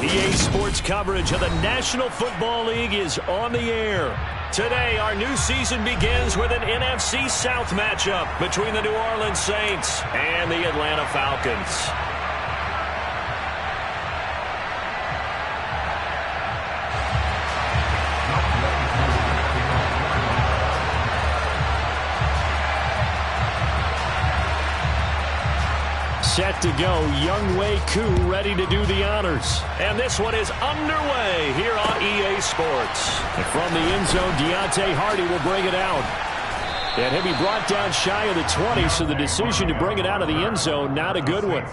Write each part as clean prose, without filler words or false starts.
EA Sports coverage of the National Football League is on the air. Today, our new season begins with an NFC South matchup between the New Orleans Saints and the Atlanta Falcons. Set to go, Younghoe Koo ready to do the honors. And this one is underway here on EA Sports. And from the end zone, Deontay Hardy will bring it out. And he'll be brought down shy of the 20, so the decision to bring it out of the end zone, not a good one.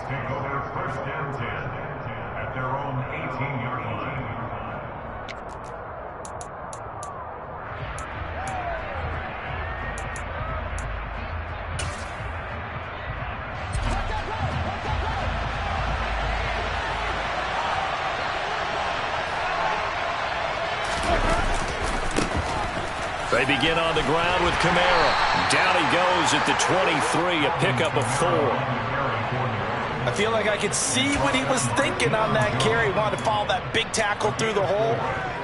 They begin on the ground with Kamara. Down he goes at the 23, a pickup of 4. I feel like I could see what he was thinking on that carry. Wanted to follow that big tackle through the hole.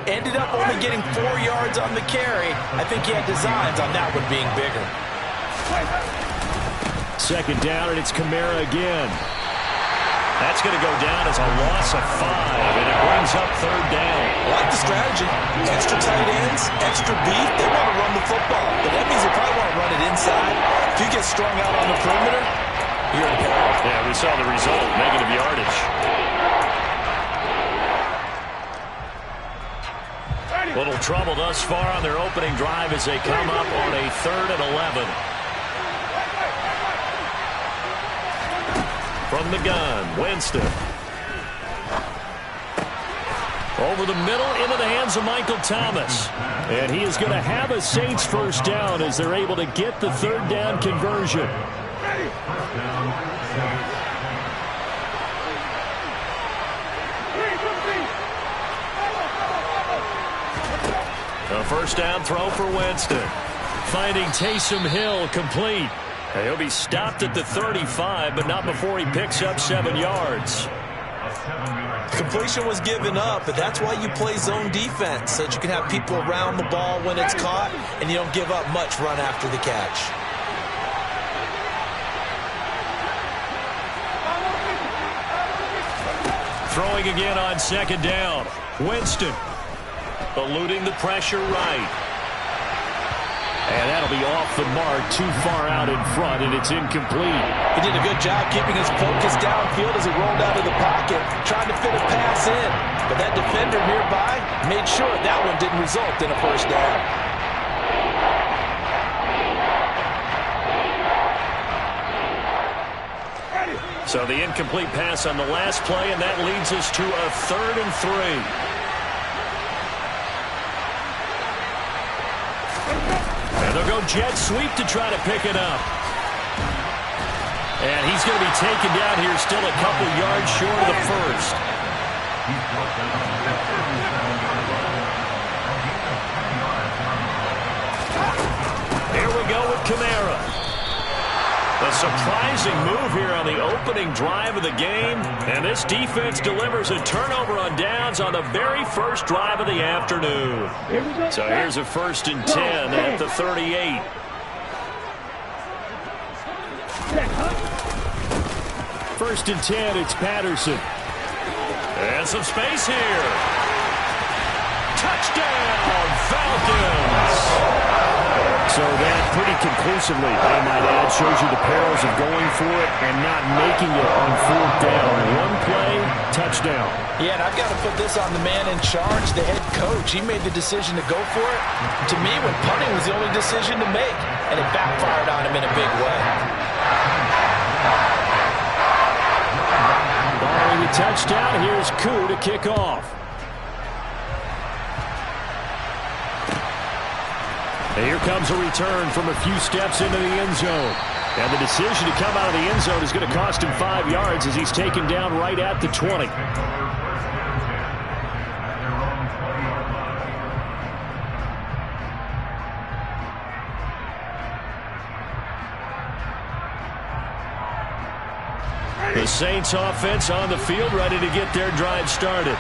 Ended up only getting 4 yards on the carry. I think he had designs on that one being bigger. Second down, and it's Kamara again. That's going to go down as a loss of 5, and it brings up third down. I like the strategy. Extra tight ends, extra beef. They want to run the football, but that means they probably want to run it inside. If you get strung out on the perimeter, you're in peril. Yeah, we saw the result, negative yardage. Little trouble thus far on their opening drive as they come up on a 3rd and 11. From the gun, Winston. Over the middle, into the hands of Michael Thomas. And he is going to have a Saints first down as they're able to get the third down conversion. A first down throw for Winston. Finding Taysom Hill complete. He'll be stopped at the 35, but not before he picks up 7 yards. Completion was given up, but that's why you play zone defense, so that you can have people around the ball when it's caught, and you don't give up much run after the catch. Throwing again on second down. Winston eluding the pressure right. And that'll be off the mark, too far out in front, and it's incomplete. He did a good job keeping his focus downfield as he rolled out of the pocket, trying to fit a pass in. But that defender nearby made sure that one didn't result in a first down. So the incomplete pass on the last play, and that leads us to a 3rd and 3. And they'll go jet sweep to try to pick it up. And he's going to be taken down here still a couple yards short of the first. Here we go with Kamara. A surprising move here on the opening drive of the game. And this defense delivers a turnover on downs on the very first drive of the afternoon. So here's a 1st and 10 at the 38. First and 10, it's Patterson. And some space here. Touchdown, Falcons! So that pretty conclusively, I might add, shows you the perils of going for it and not making it on 4th down. One play, touchdown. Yeah, and I've got to put this on the man in charge, the head coach. He made the decision to go for it. To me, when punting was the only decision to make, and it backfired on him in a big way. Following the touchdown, here's Koo to kick off. And here comes a return from a few steps into the end zone. And the decision to come out of the end zone is going to cost him 5 yards as he's taken down right at the 20. The Saints offense on the field ready to get their drive started.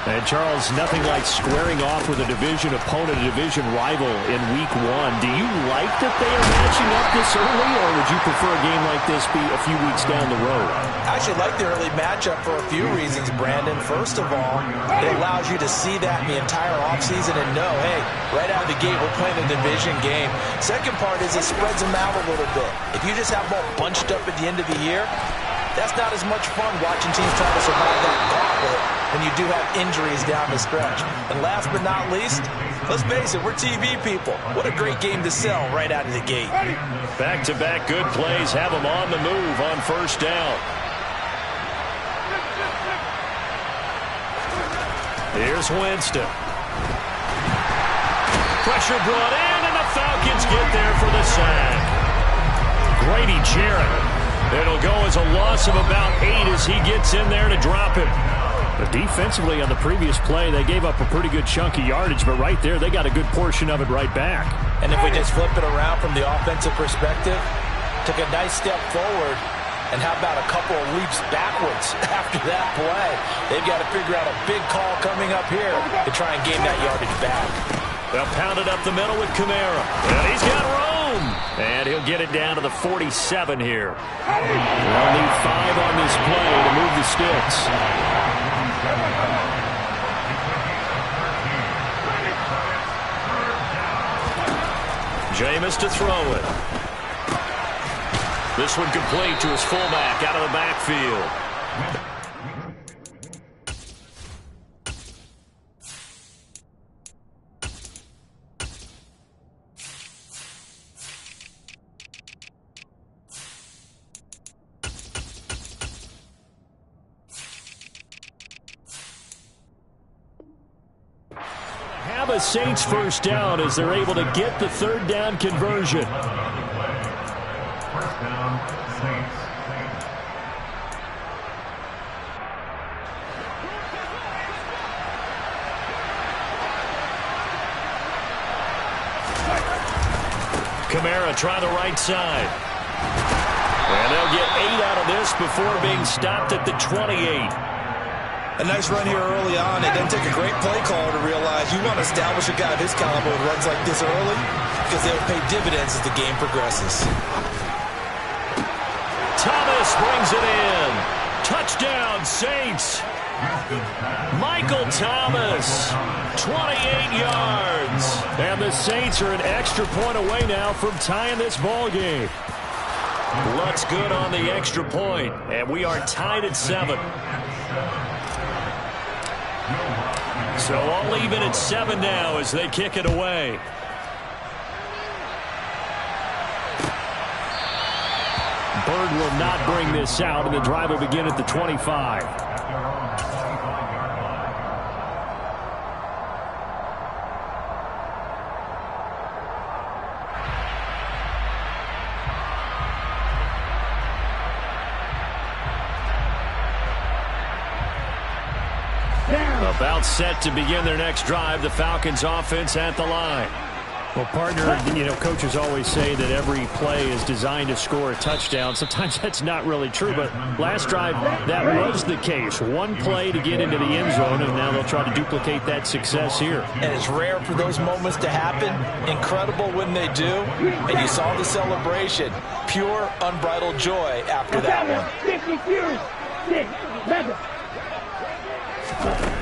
And, Charles, nothing like squaring off with a division opponent, a division rival in Week 1. Do you like that they are matching up this early, or would you prefer a game like this be a few weeks down the road? I actually like the early matchup for a few reasons, Brandon. First of all, it allows you to see that in the entire offseason and know, hey, right out of the gate, we're playing a division game. Second part is it spreads them out a little bit. If you just have them all bunched up at the end of the year, that's not as much fun watching teams try to survive that gauntlet when you do have injuries down the stretch. And last but not least, let's face it, we're TV people. What a great game to sell right out of the gate. Back-to-back good plays have them on the move on first down. Here's Winston. Pressure brought in, and the Falcons get there for the sack. Grady Jarrett. It'll go as a loss of about 8 as he gets in there to drop him. But defensively on the previous play, they gave up a pretty good chunk of yardage, but right there, they got a good portion of it right back. And if we just flip it around from the offensive perspective, took a nice step forward, and how about a couple of leaps backwards after that play? They've got to figure out a big call coming up here to try and gain that yardage back. They'll pound it up the middle with Kamara. And he's got room. And he'll get it down to the 47 here. They'll need 5 on this play to move the sticks. Jameis to throw it. This one complete to his fullback out of the backfield. Have a Saints first down as they're able to get the third down conversion. First down, Saints. Kamara try the right side. And they'll get 8 out of this before being stopped at the 28. A nice run here early on. It doesn't take a great play caller to realize you want to establish a guy of his caliber with runs like this early because they'll pay dividends as the game progresses. Thomas brings it in. Touchdown, Saints. Michael Thomas, 28 yards. And the Saints are an extra point away now from tying this ball game. Luck's good on the extra point, and we are tied at 7. So all even at 7 now as they kick it away. Bird will not bring this out, and the drive will begin at the 25. About set to begin their next drive, the Falcons offense at the line. Well, partner, coaches always say that every play is designed to score a touchdown. Sometimes that's not really true, but last drive, that was the case. One play to get into the end zone, and now they'll try to duplicate that success here. And it's rare for those moments to happen. Incredible when they do. And you saw the celebration. Pure, unbridled joy after that one.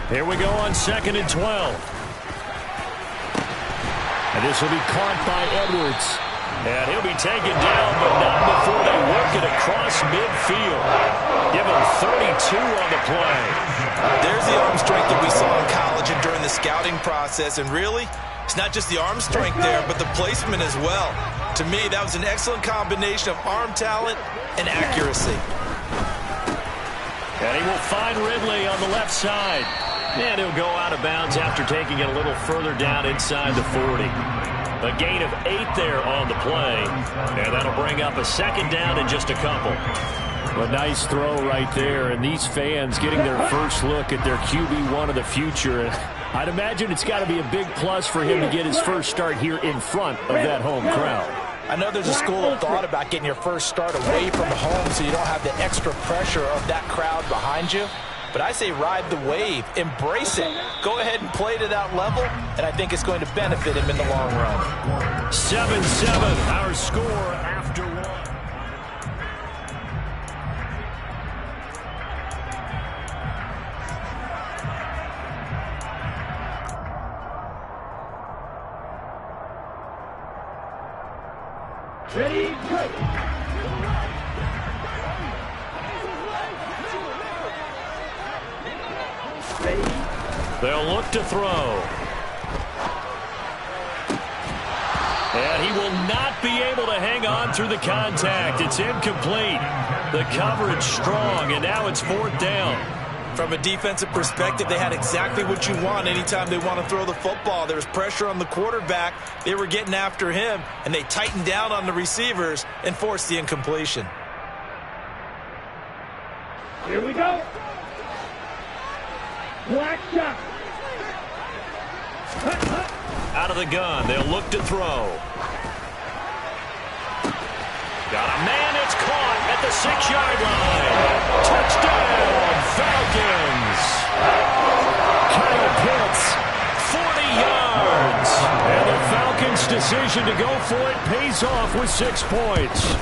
Here we go on 2nd and 12. And this will be caught by Edwards. And he'll be taken down, but not before they work it across midfield. Give him 32 on the play. There's the arm strength that we saw in college and during the scouting process. And really, it's not just the arm strength there, but the placement as well. To me, that was an excellent combination of arm talent and accuracy. And he will find Ridley on the left side. And he'll go out of bounds after taking it a little further down inside the 40. A gain of 8 there on the play. And that'll bring up a 2nd down in just a couple. A nice throw right there. And these fans getting their first look at their QB1 of the future. I'd imagine it's got to be a big plus for him to get his first start here in front of that home crowd. I know there's a school of thought about getting your first start away from home so you don't have the extra pressure of that crowd behind you. but I say ride the wave, embrace it. Go ahead and play to that level, and I think it's going to benefit him in the long run. 7-7, our score after one. Ready, go! They'll look to throw. And he will not be able to hang on through the contact. It's incomplete. The coverage strong, and now it's 4th down. From a defensive perspective, they had exactly what you want anytime they want to throw the football. There was pressure on the quarterback. They were getting after him, and they tightened down on the receivers and forced the incompletion. Here we go. Black shot. Out of the gun, they'll look to throw. Got a man, it's caught at the 6-yard line. Touchdown, Falcons. Kyle Pitts, 40 yards. And the Falcons' decision to go for it pays off with 6 points.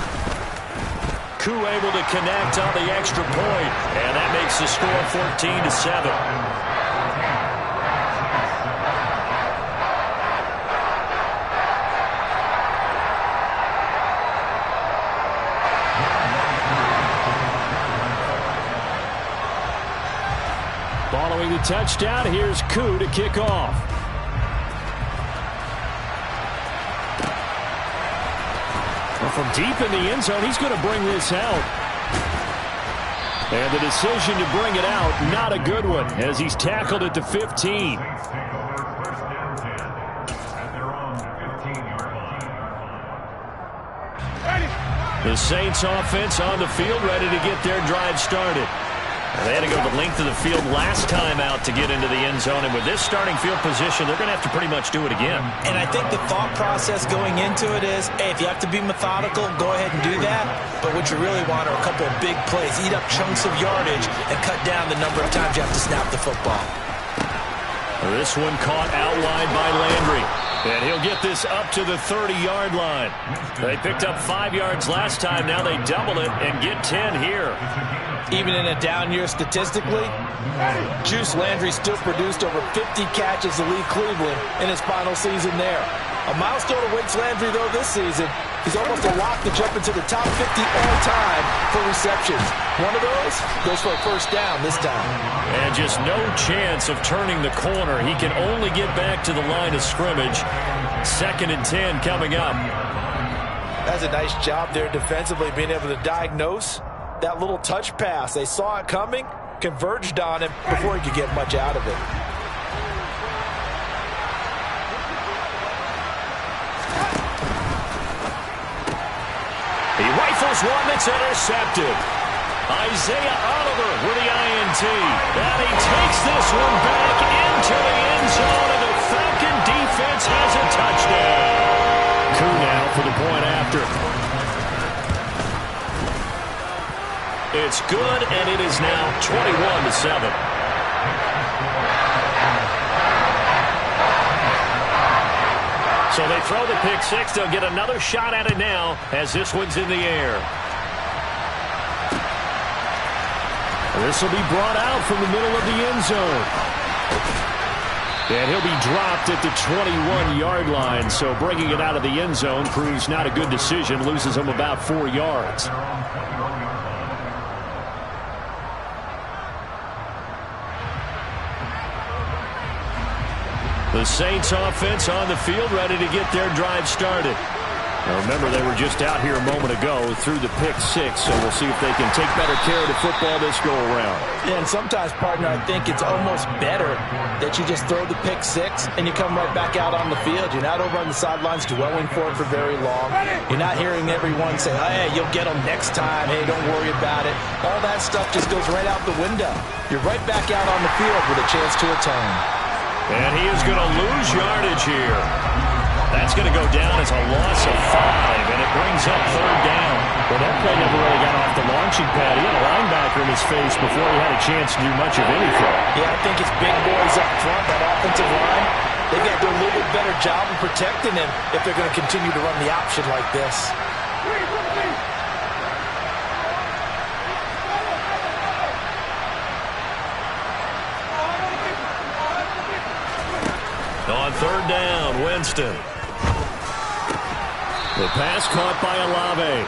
Koo able to connect on the extra point, and that makes the score 14-7. Following the touchdown, here's Koo to kick off. Well, from deep in the end zone, he's going to bring this out. And the decision to bring it out, not a good one, as he's tackled at the 15. The Saints offense on the field, ready to get their drive started. They had to go the length of the field last time out to get into the end zone, and with this starting field position, they're going to have to pretty much do it again. And I think the thought process going into it is, hey, if you have to be methodical, go ahead and do that. But what you really want are a couple of big plays, eat up chunks of yardage, and cut down the number of times you have to snap the football. This one caught out wide by Landry. And he'll get this up to the 30-yard line. They picked up 5 yards last time. Now they double it and get 10 here. Even in a down year statistically, Juice Landry still produced over 50 catches to lead Cleveland in his final season there. A milestone awaits Landry, though, this season. He's almost a lock to jump into the top 50 all-time for receptions. One of those goes for a first down this time. And just no chance of turning the corner. He can only get back to the line of scrimmage. 2nd and 10 coming up. That's a nice job there defensively, being able to diagnose that little touch pass. They saw it coming, converged on him before he could get much out of it. He rifles one that's intercepted. Isaiah Oliver with the INT. And he takes this one back into the end zone, and the Falcon defense has a touchdown. Koo now for the point after. It's good, and it is now 21-7. So they throw the pick six. They'll get another shot at it now as this one's in the air. This will be brought out from the middle of the end zone. And he'll be dropped at the 21-yard line. So bringing it out of the end zone proves not a good decision. Loses him about 4 yards. The Saints offense on the field, ready to get their drive started. Now remember, they were just out here a moment ago through the pick six, so we'll see if they can take better care of the football this go-around. Yeah, and sometimes, partner, I think it's almost better that you just throw the pick six and you come right back out on the field. You're not over on the sidelines dwelling for it for very long. You're not hearing everyone say, hey, you'll get them next time. Hey, don't worry about it. All that stuff just goes right out the window. You're right back out on the field with a chance to atone. And he is going to lose yardage here. That's going to go down as a loss of 5, and it brings up 3rd down. Well, that play never really got off at the launching pad. He had a linebacker in his face before he had a chance to do much of anything. Yeah, I think it's big boys up front, that offensive line. They've got to do a little bit better job of protecting him if they're going to continue to run the option like this. On third down, Winston. The pass caught by Olave.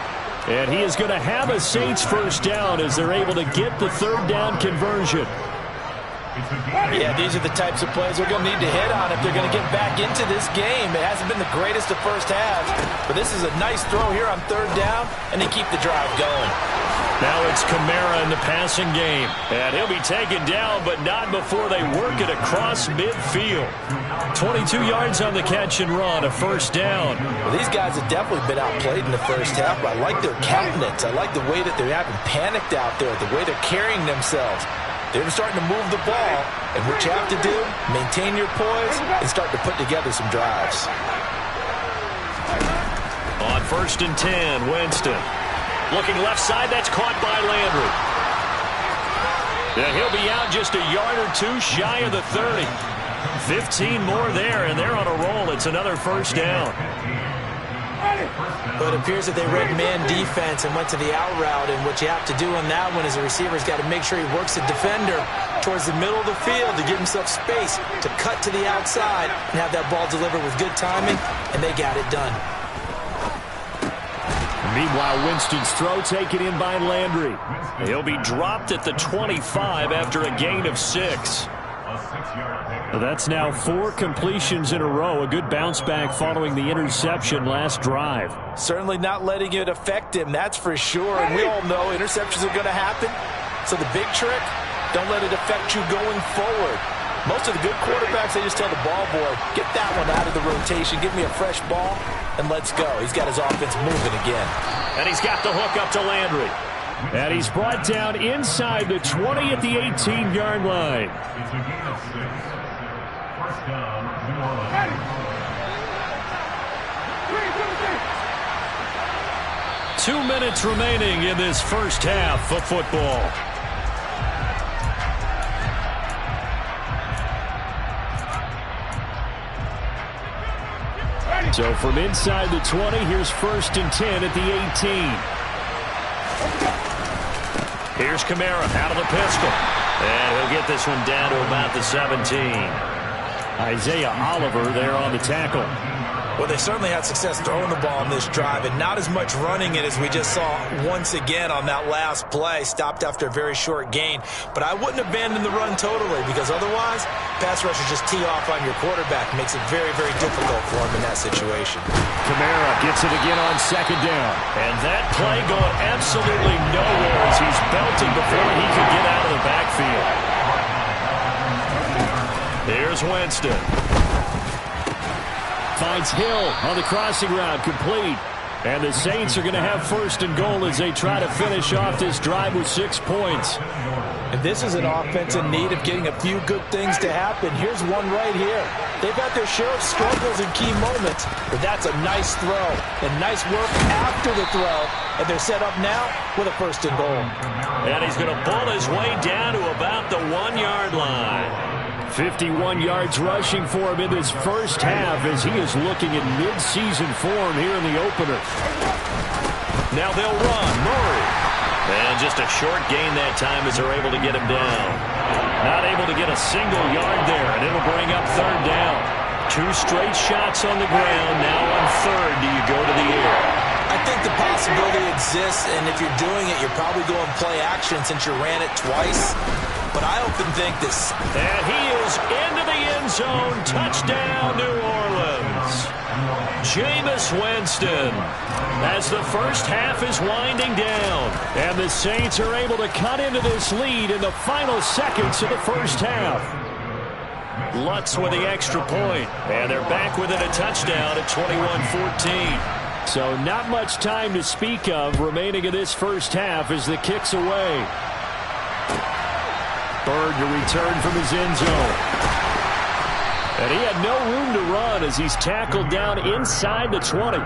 And he is going to have a Saints first down as they're able to get the third down conversion. Yeah, these are the types of plays they're going to need to hit on if they're going to get back into this game. It hasn't been the greatest of first halves, but this is a nice throw here on third down, and they keep the drive going. Now it's Kamara in the passing game. And he'll be taken down, but not before they work it across midfield. 22 yards on the catch and run, a first down. Well, these guys have definitely been outplayed in the first half, but I like their countenance. I like the way that they're having panicked out there, the way they're carrying themselves. They're starting to move the ball, and what you have to do, maintain your poise and start to put together some drives. On first and 10, Winston. Looking left side, that's caught by Landry. And he'll be out just a yard or two shy of the 30. 15 more there, and they're on a roll. It's another first down. But it appears that they read man defense and went to the out route, and what you have to do on that one is the receiver's got to make sure he works the defender towards the middle of the field to give himself space to cut to the outside and have that ball delivered with good timing, and they got it done. Meanwhile, Winston's throw taken in by Landry. He'll be dropped at the 25 after a gain of 6. That's now 4 completions in a row. A good bounce back following the interception last drive. Certainly not letting it affect him, that's for sure. And we all know interceptions are going to happen. So the big trick, don't let it affect you going forward. Most of the good quarterbacks, they just tell the ball boy, get that one out of the rotation, give me a fresh ball, and let's go. He's got his offense moving again. And he's got the hook up to Landry. And he's brought down inside the 20 at the 18-yard line. It's a gain of 6. First down, New Orleans. 2 minutes remaining in this first half of football. So from inside the 20, here's first and 10 at the 18. Here's Kamara out of the pistol. And he'll get this one down to about the 17. Isaiah Oliver there on the tackle. Well, they certainly had success throwing the ball on this drive and not as much running it as we just saw once again on that last play. Stopped after a very short gain. But I wouldn't abandon the run totally because otherwise, pass rushers just tee off on your quarterback. Makes it very, very difficult for him in that situation. Kamara gets it again on second down. And that play going absolutely nowhere as he's belted before he could get out of the backfield. Here's Winston. Finds Hill on the crossing route, complete. And the Saints are going to have first and goal as they try to finish off this drive with 6 points. And this is an offense in need of getting a few good things to happen. Here's one right here. They've had their share of struggles in key moments, but that's a nice throw and nice work after the throw. And they're set up now with a first and goal. And he's going to bull his way down to about the 1-yard line. 51 yards rushing for him in this first half as he is looking at mid-season form here in the opener. Now they'll run. Murray. And just a short gain that time as they're able to get him down. Not able to get a single yard there, and it'll bring up third down. 2 straight shots on the ground. Now on third, do you go to the air? I think the possibility exists, and if you're doing it, you're probably going play action since you ran it twice. But I often think this. And he is into the end zone. Touchdown, New Orleans. Jameis Winston as the first half is winding down. And the Saints are able to cut into this lead in the final seconds of the first half. Lutz with the extra point. And they're back within a touchdown at 21-14. So not much time to speak of remaining in this first half as the kick's away. Bird to return from his end zone. And he had no room to run as he's tackled down inside the 20.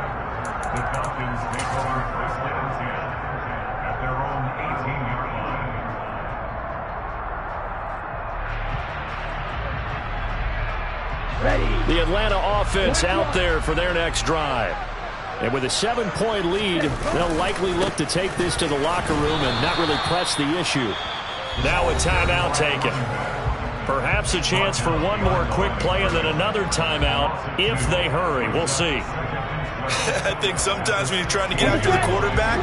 The Atlanta offense out there for their next drive. And with a 7-point lead, they'll likely look to take this to the locker room and not really press the issue. Now a timeout taken. Perhaps a chance for one more quick play and then another timeout if they hurry. We'll see. I think sometimes when you're trying to get after the quarterback,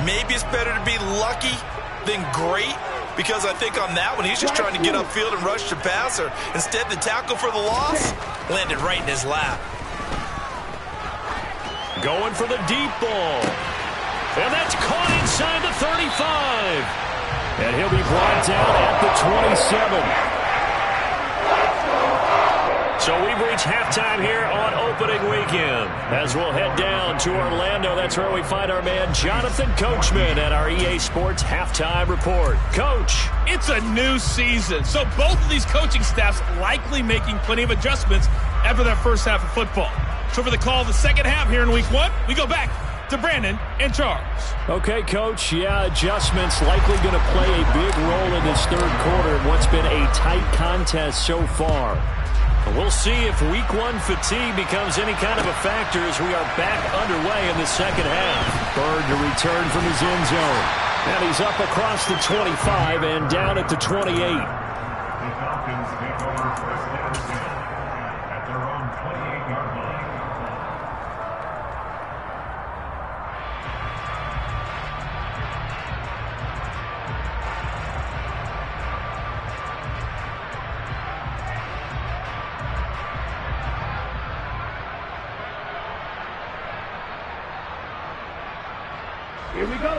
maybe it's better to be lucky than great, because I think on that one, he's just trying to get upfield and rush the passer. Instead, the tackle for the loss landed right in his lap. Going for the deep ball. And that's caught inside the 35. And he'll be brought down at the 27. So we've reached halftime here on opening weekend. As we'll head down to Orlando, that's where we find our man Jonathan Coachman at our EA Sports Halftime Report. Coach. It's a new season, so both of these coaching staffs likely making plenty of adjustments after that first half of football. So for the call of the second half here in week one, we go back to Brandon and Charles. Okay, Coach. Yeah, adjustments likely going to play a big role in this third quarter in what's been a tight contest so far. We'll see if week one fatigue becomes any kind of a factor as we are back underway in the second half. Bird to return from his end zone. And he's up across the 25 and down at the 28.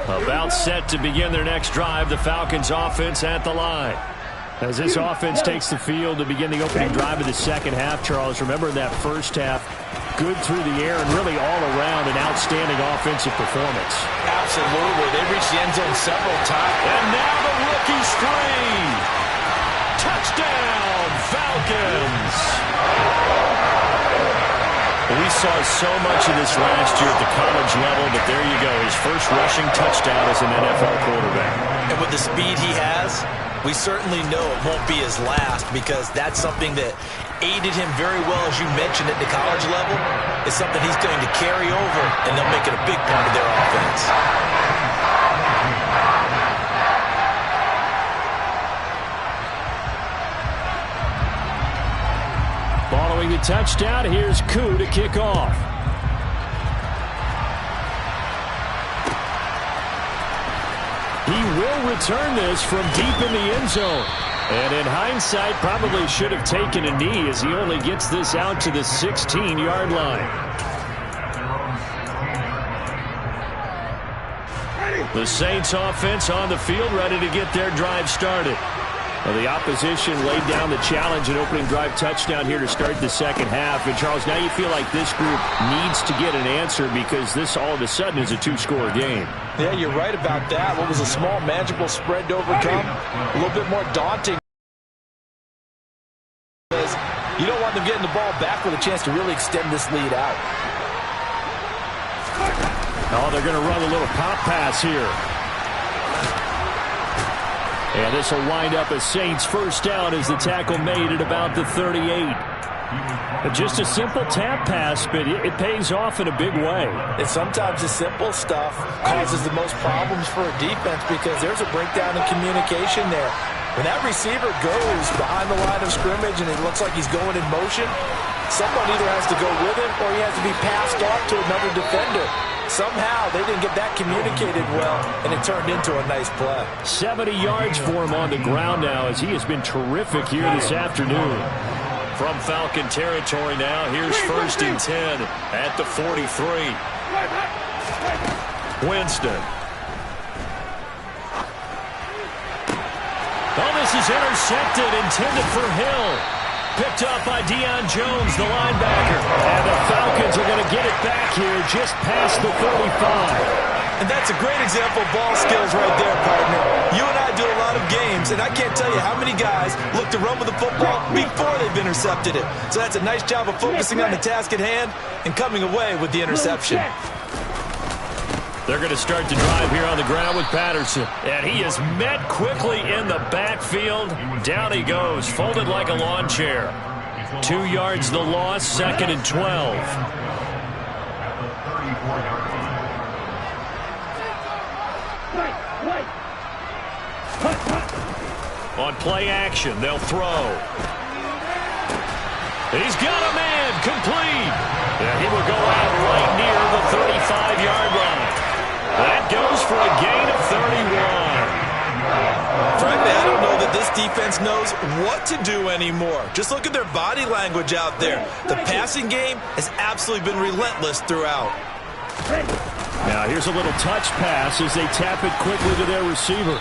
About set to begin their next drive, the Falcons offense at the line. As this offense takes the field to begin the opening drive of the second half, Charles, remember that first half, good through the air and really all around an outstanding offensive performance. Absolutely. They reached the end zone several times. And now the rookie screen. Touchdown, Falcons. We saw so much of this last year at the college level, but there you go. His first rushing touchdown as an NFL quarterback. And with the speed he has, we certainly know it won't be his last, because that's something that aided him very well, as you mentioned, at the college level. It's something he's going to carry over, and they'll make it a big part of their offense. Following the touchdown, here's Koo to kick off. He will return this from deep in the end zone. And in hindsight, probably should have taken a knee, as he only gets this out to the 16-yard line. The Saints offense on the field, ready to get their drive started. Well, the opposition laid down the challenge, an opening drive touchdown here to start the second half. And, Charles, now you feel like this group needs to get an answer, because this all of a sudden is a two-score game. Yeah, you're right about that. What was a small, manageable spread to overcome, a little bit more daunting. You don't want them getting the ball back with a chance to really extend this lead out. Oh, they're going to run a little pop pass here. And this will wind up a Saints first down as the tackle made at about the 38. Just a simple tap pass, but it pays off in a big way. And sometimes the simple stuff causes the most problems for a defense, because there's a breakdown in communication there. When that receiver goes behind the line of scrimmage and it looks like he's going in motion, someone either has to go with him or he has to be passed off to another defender. Somehow they didn't get that communicated well, and it turned into a nice play. 70 yards for him on the ground now, as he has been terrific here this afternoon. From Falcon territory now, here's 1st and 10 at the 43. Winston. Oh, this is intercepted, intended for Hill. Picked up by Deion Jones, the linebacker. And the Falcons are going to get it back here just past the 35. And that's a great example of ball skills right there, partner. You and I do a lot of games, and I can't tell you how many guys look to run with the football before they've intercepted it. So that's a nice job of focusing on the task at hand and coming away with the interception. They're going to start the drive here on the ground with Patterson. And he is met quickly in the backfield. Down he goes, folded like a lawn chair. 2 yards the loss, 2nd and 12. On play action, they'll throw. He's got a man, complete. Yeah, he will go out right near the 35-yard line. That goes for a gain of 31. Frankly, I don't know that this defense knows what to do anymore. Just look at their body language out there. The passing game has absolutely been relentless throughout. Now here's a little touch pass as they tap it quickly to their receiver.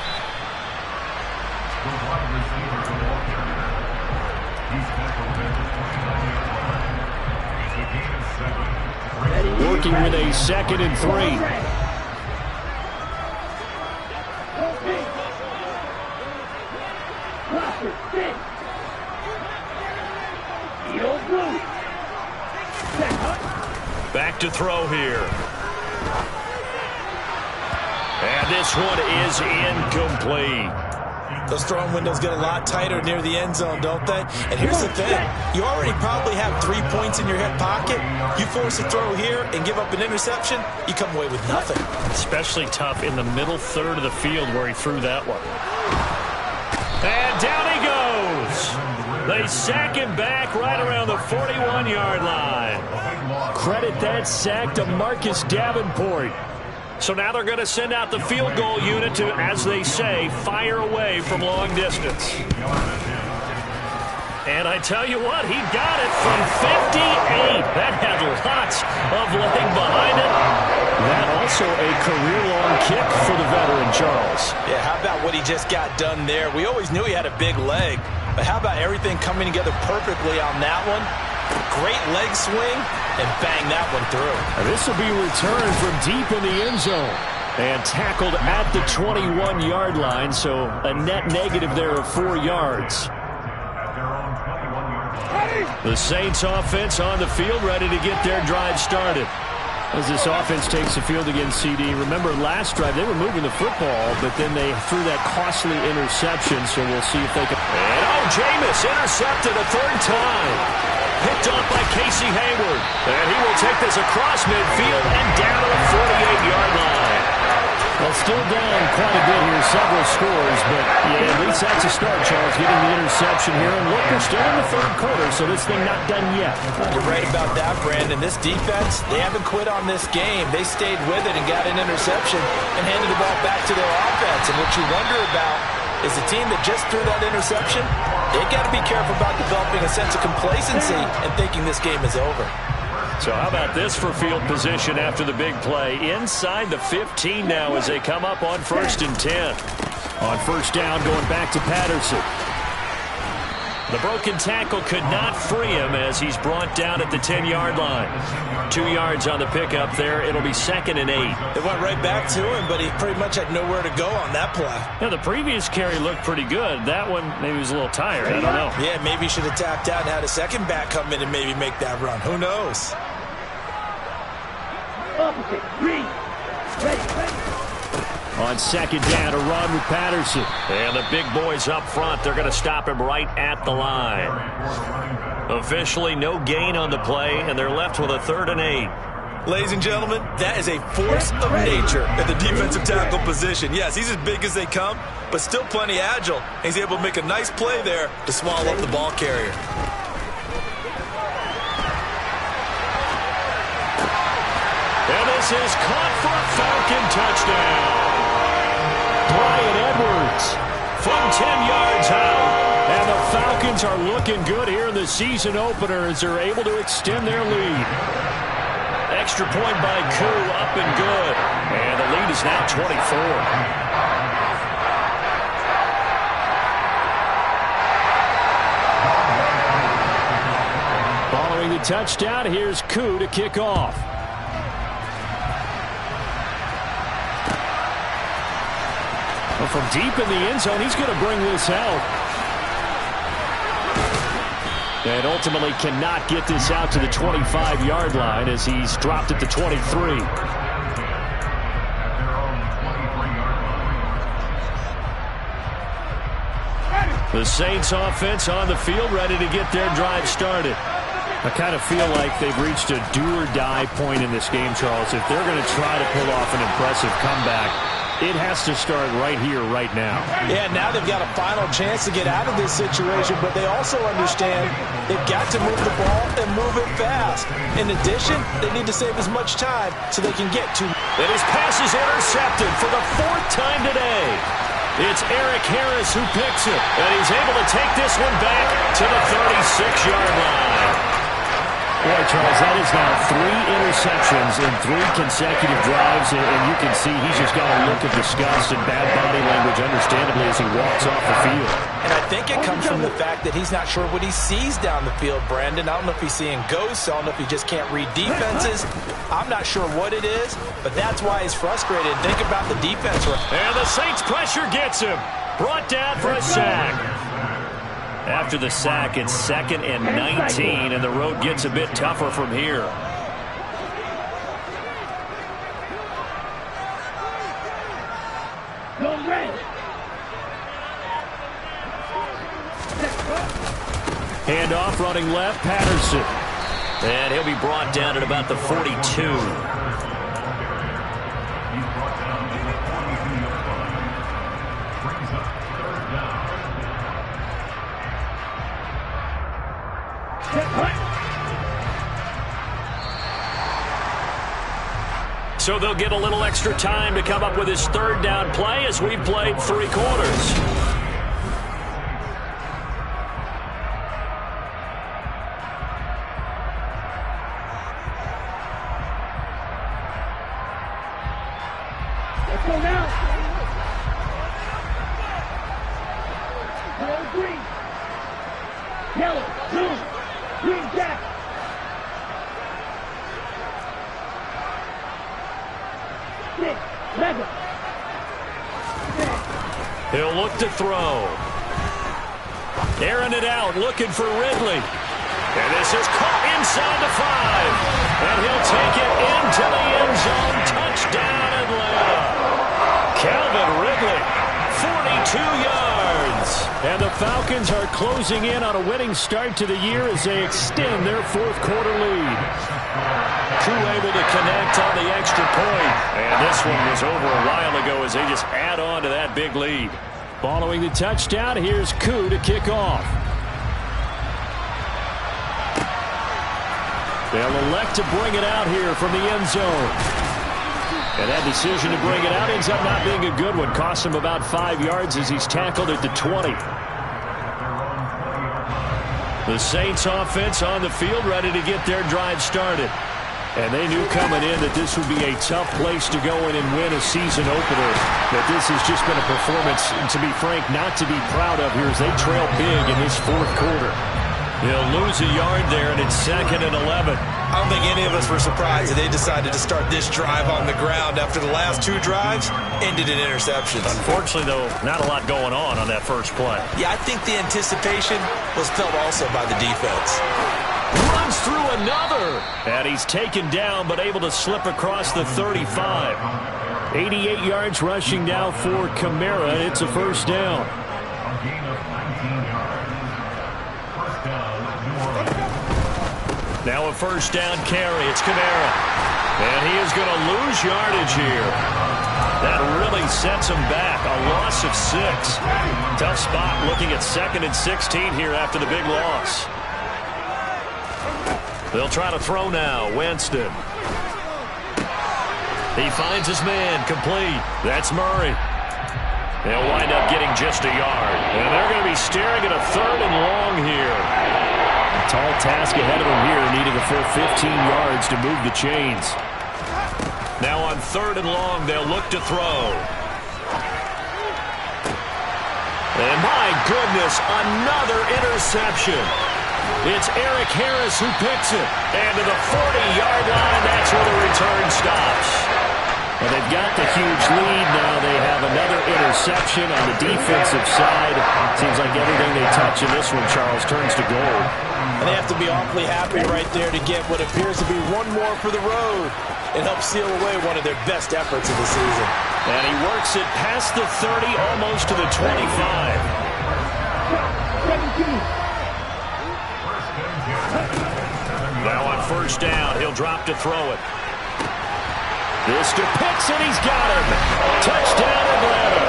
Working with a 2nd and 3. Back to throw here. And this one is incomplete. Those throwing windows get a lot tighter near the end zone, don't they? And here's the thing. You already probably have 3 points in your hip pocket. You force a throw here and give up an interception, you come away with nothing. Especially tough in the middle third of the field where he threw that one. And down he goes. They sack him back right around the 41-yard line. Credit that sack to Marcus Davenport. So now they're going to send out the field goal unit to, as they say, fire away from long distance. And I tell you what, he got it from 58. That had lots of leg behind it. That also a career-long kick for the veteran, Charles. Yeah, how about what he just got done there? We always knew he had a big leg, but how about everything coming together perfectly on that one? Great leg swing, and bang that one through. This will be returned from deep in the end zone and tackled at the 21-yard line, so a net negative there of 4 yards. The Saints offense on the field, ready to get their drive started. As this offense takes the field against CD. Remember, last drive, they were moving the football, but then they threw that costly interception, so we'll see if they can. And Jameis intercepted a 3rd time. Picked off by Casey Hayward. And he will take this across midfield and down to the 48-yard line. Well, still down quite a bit here, several scores, but yeah, at least that's a start, Charles, getting the interception here. And look, we're still in the 3rd quarter, so this thing not done yet. You're right about that, Brandon. This defense, they haven't quit on this game. They stayed with it and got an interception and handed the ball back to their offense. And what you wonder about is the team that just threw that interception, they got to be careful about developing a sense of complacency and thinking this game is over. So how about this for field position after the big play? Inside the 15 now as they come up on 1st and 10. On 1st down, going back to Patterson. The broken tackle could not free him as he's brought down at the 10-yard line. 2 yards on the pickup there. It'll be 2nd and 8. It went right back to him, but he pretty much had nowhere to go on that play. Yeah, the previous carry looked pretty good. That one, maybe he was a little tired. I don't know. Yeah, maybe he should have tapped out and had a second back come in and maybe make that run. Who knows? Opposite, green. Ready. On 2nd down to run with Patterson. And the big boys up front, they're going to stop him right at the line. Officially no gain on the play, and they're left with a 3rd and 8. Ladies and gentlemen, that is a force of nature at the defensive tackle position. Yes, he's as big as they come, but still plenty agile. He's able to make a nice play there to swallow up the ball carrier. And this is caught for a Falcon touchdown. Bryan Edwards from 10 yards out. And the Falcons are looking good here in the season opener as they're able to extend their lead. Extra point by Koo, up and good. And the lead is now 24. Following the touchdown, here's Koo to kick off. Well, from deep in the end zone, he's going to bring this out. And ultimately cannot get this out to the 25-yard line as he's dropped at the 23. The Saints offense on the field, ready to get their drive started. I kind of feel like they've reached a do-or-die point in this game, Charles. If they're going to try to pull off an impressive comeback, it has to start right here, right now. Yeah, now they've got a final chance to get out of this situation, but they also understand they've got to move the ball and move it fast. In addition, they need to save as much time so they can get to... And his pass is intercepted for the 4th time today. It's Eric Harris who picks it, and he's able to take this one back to the 36-yard line. Boy, Charles, that is now 3 interceptions in 3 consecutive drives, and you can see he's just got a look of disgust and bad body language, understandably, as he walks off the field. And I think it comes from the fact that he's not sure what he sees down the field, Brandon. I don't know if he's seeing ghosts. I don't know if he just can't read defenses. I'm not sure what it is, but that's why he's frustrated. Think about the defense. And the Saints pressure gets him. Brought down for a sack. After the sack, it's 2nd and 19, and the road gets a bit tougher from here. Handoff running left, Patterson. And he'll be brought down at about the 42. So they'll get a little extra time to come up with his 3rd down play as we've played 3 quarters. Let's go now. Yellow, green. Yellow, blue, green, jack. He'll look to throw. Airing it out, looking for Ridley. And this is caught inside the 5. And he'll take it into the end zone. Touchdown, Atlanta. Calvin Ridley, 42 yards. And the Falcons are closing in on a winning start to the year as they extend their 4th quarter lead. Koo able to connect on the extra point. And this one was over a while ago as they just add on to that big lead. Following the touchdown, here's Koo to kick off. They'll elect to bring it out here from the end zone. And that decision to bring it out ends up not being a good one. Costs him about 5 yards as he's tackled at the 20. The Saints offense on the field, ready to get their drive started. And they knew coming in that this would be a tough place to go in and win a season opener. But this has just been a performance, to be frank, not to be proud of here as they trail big in this 4th quarter. He'll lose a yard there, and it's 2nd and 11. I don't think any of us were surprised that they decided to start this drive on the ground after the last 2 drives ended in interceptions. Unfortunately, though, not a lot going on that first play. Yeah, I think the anticipation was felt also by the defense. Runs through another. And he's taken down, but able to slip across the 35. 88 yards rushing now for Kamara. It's a 1st down. Now a 1st down carry. It's Kamara. And he is going to lose yardage here. That really sets him back. A loss of 6. Tough spot looking at 2nd and 16 here after the big loss. They'll try to throw now. Winston. He finds his man. Complete. That's Murray. They'll wind up getting just a yard. And they're going to be staring at a 3rd and long here. A tall task ahead of him here, needing a full 15 yards to move the chains. Now on 3rd and long, they'll look to throw. And my goodness, another interception. It's Eric Harris who picks it. And to the 40-yard line, that's where the return stops. Well, they've got the huge lead now. They have another interception on the defensive side. Seems like everything they touch in this one, Charles, turns to gold. And they have to be awfully happy right there to get what appears to be one more for the road and help seal away one of their best efforts of the season. And he works it past the 30, almost to the 25. Now on first down, he'll drop to throw it. This to Pitts, and he's got him. Touchdown, Atlanta.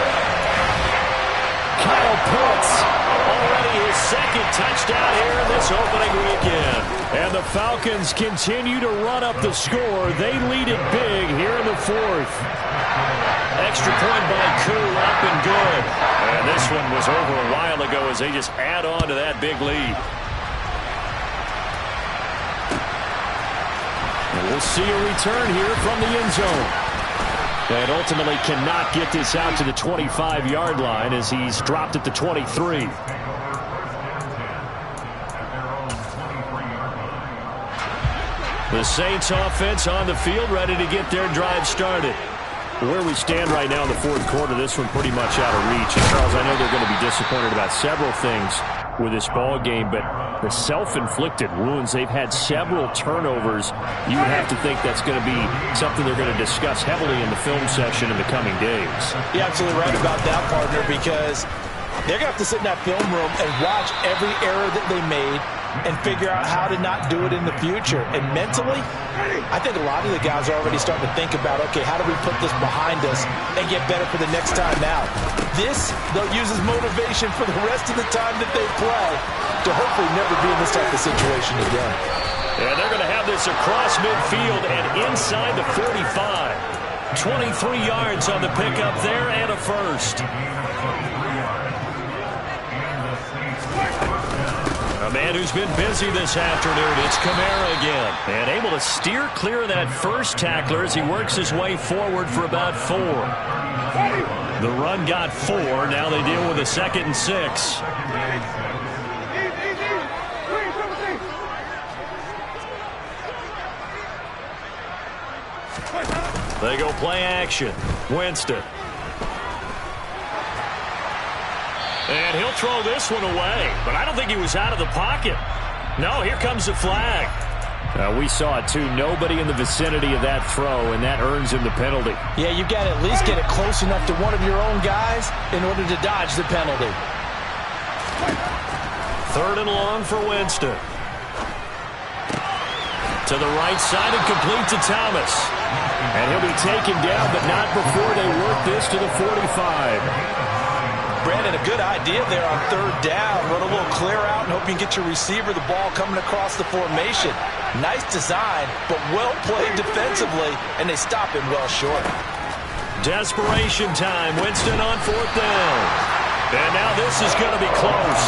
Kyle Pitts, already his second touchdown here in this opening weekend. And the Falcons continue to run up the score. They lead it big here in the fourth. Extra point by Koo, up and good. And this one was over a while ago as they just add on to that big lead. And we'll see a return here from the end zone. And ultimately cannot get this out to the 25-yard line as he's dropped at the 23. The Saints offense on the field, ready to get their drive started. Where we stand right now in the fourth quarter, this one pretty much out of reach. And Charles, I know they're going to be disappointed about several things with this ball game, but the self-inflicted wounds, they've had several turnovers. You would have to think that's going to be something they're going to discuss heavily in the film session in the coming days. You're absolutely right about that, partner, because they're going to have to sit in that film room and watch every error that they made and figure out how to not do it in the future. And mentally, I think a lot of the guys are already starting to think about, okay, how do we put this behind us and get better for the next time out? This, they'll use as motivation for the rest of the time that they play to hopefully never be in this type of situation again. And they're going to have this across midfield and inside the 45. 23 yards on the pickup there and a first. A man who's been busy this afternoon, it's Kamara again. And able to steer clear of that first tackler as he works his way forward for about 4. The run got 4. Now they deal with a 2nd and 6. They go play action. Winston. And he'll throw this one away. But I don't think he was out of the pocket. No, here comes the flag. We saw it, too. Nobody in the vicinity of that throw, and that earns him the penalty. Yeah, you've got to at least get it close enough to one of your own guys in order to dodge the penalty. 3rd and long for Winston. To the right side and complete to Thomas. And he'll be taken down, but not before they work this to the 45. Brandon, a good idea there on 3rd down. Run a little clear out and hope you can get your receiver the ball coming across the formation. Nice design, but well played defensively, and they stop him well short. Desperation time. Winston on 4th down. And now this is going to be close.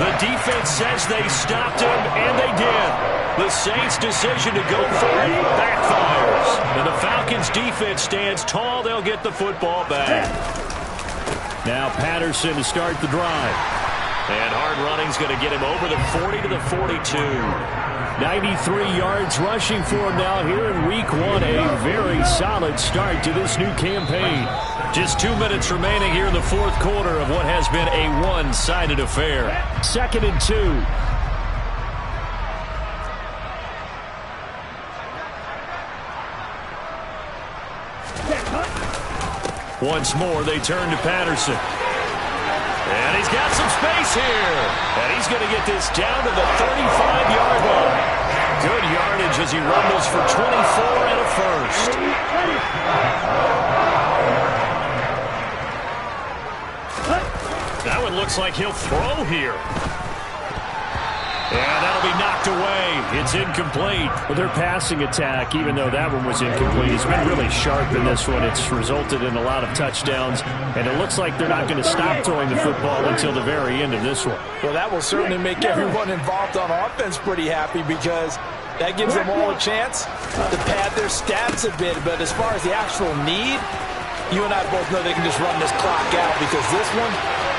The defense says they stopped him, and they did. The Saints' decision to go for it backfires. And the Falcons' defense stands tall. They'll get the football back. Now Patterson to start the drive. And hard running's going to get him over the 40 to the 42. 93 yards rushing for him now here in week 1. A very solid start to this new campaign. Just 2 minutes remaining here in the fourth quarter of what has been a one-sided affair. 2nd and 2. Once more, they turn to Patterson. And he's got some space here. And he's going to get this down to the 35-yard line. Good yardage as he rumbles for 24 and a first. That one looks like he'll throw here. And that'll be knocked away. It's incomplete. Well, their passing attack, even though that one was incomplete, has been really sharp in this one. It's resulted in a lot of touchdowns, and it looks like they're not going to stop throwing the football until the very end of this one. Well, that will certainly make everyone involved on offense pretty happy because that gives them all a chance to pad their stats a bit. But as far as the actual need, you and I both know they can just run this clock out because this one,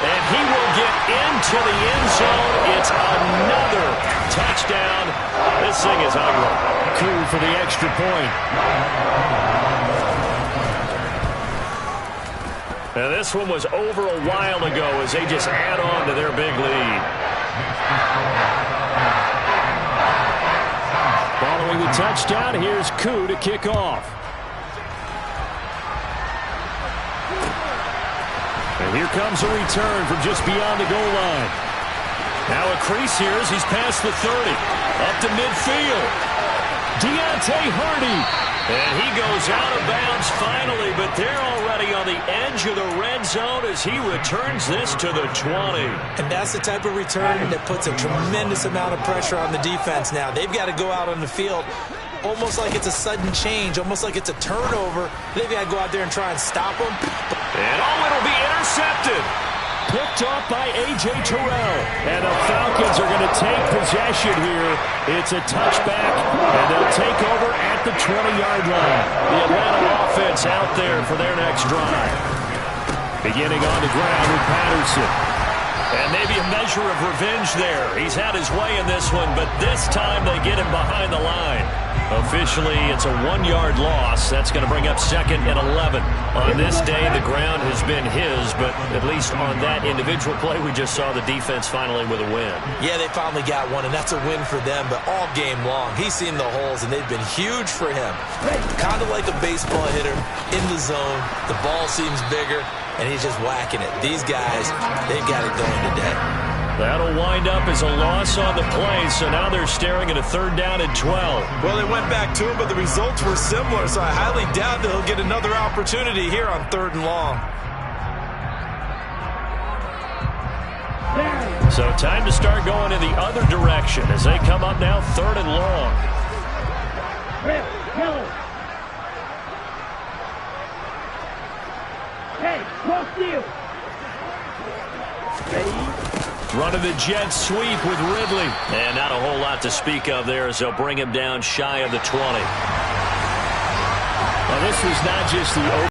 and he will get into the end zone. It's another touchdown. This thing is ugly. Koo for the extra point. And this one was over a while ago as they just add on to their big lead. Following the touchdown, here's Koo to kick off. And here comes a return from just beyond the goal line. Now a crease here as he's past the 30. Up to midfield. Deontay Hardy. And he goes out of bounds finally, but they're already on the edge of the red zone as he returns this to the 20. And that's the type of return that puts a tremendous amount of pressure on the defense now. They've got to go out on the field almost like it's a sudden change, almost like it's a turnover. They've got to go out there and try and stop them. And it'll be intercepted. Picked off by A.J. Terrell. And the Falcons are going to take possession here. It's a touchback, and they'll take over at the 20-yard line. The Atlanta offense out there for their next drive. Beginning on the ground with Patterson. And maybe a measure of revenge there. He's had his way in this one, but this time they get him behind the line. Officially, it's a 1-yard loss. That's going to bring up 2nd and 11. On this day, the ground has been his, but at least on that individual play, we just saw the defense finally with a win. Yeah, they finally got one, and that's a win for them, but all game long, he's seen the holes, and they've been huge for him. Kind of like a baseball hitter in the zone. The ball seems bigger, and he's just whacking it. These guys, they've got it going today. That'll wind up as a loss on the play, so now they're staring at a 3rd down and 12. Well, they went back to him, but the results were similar, so I highly doubt that he'll get another opportunity here on 3rd and long. So time to start going in the other direction as they come up now 3rd and long. Hey, close to you. Running the jet sweep with Ridley. And not a whole lot to speak of there as they'll bring him down shy of the 20. Now this was not just the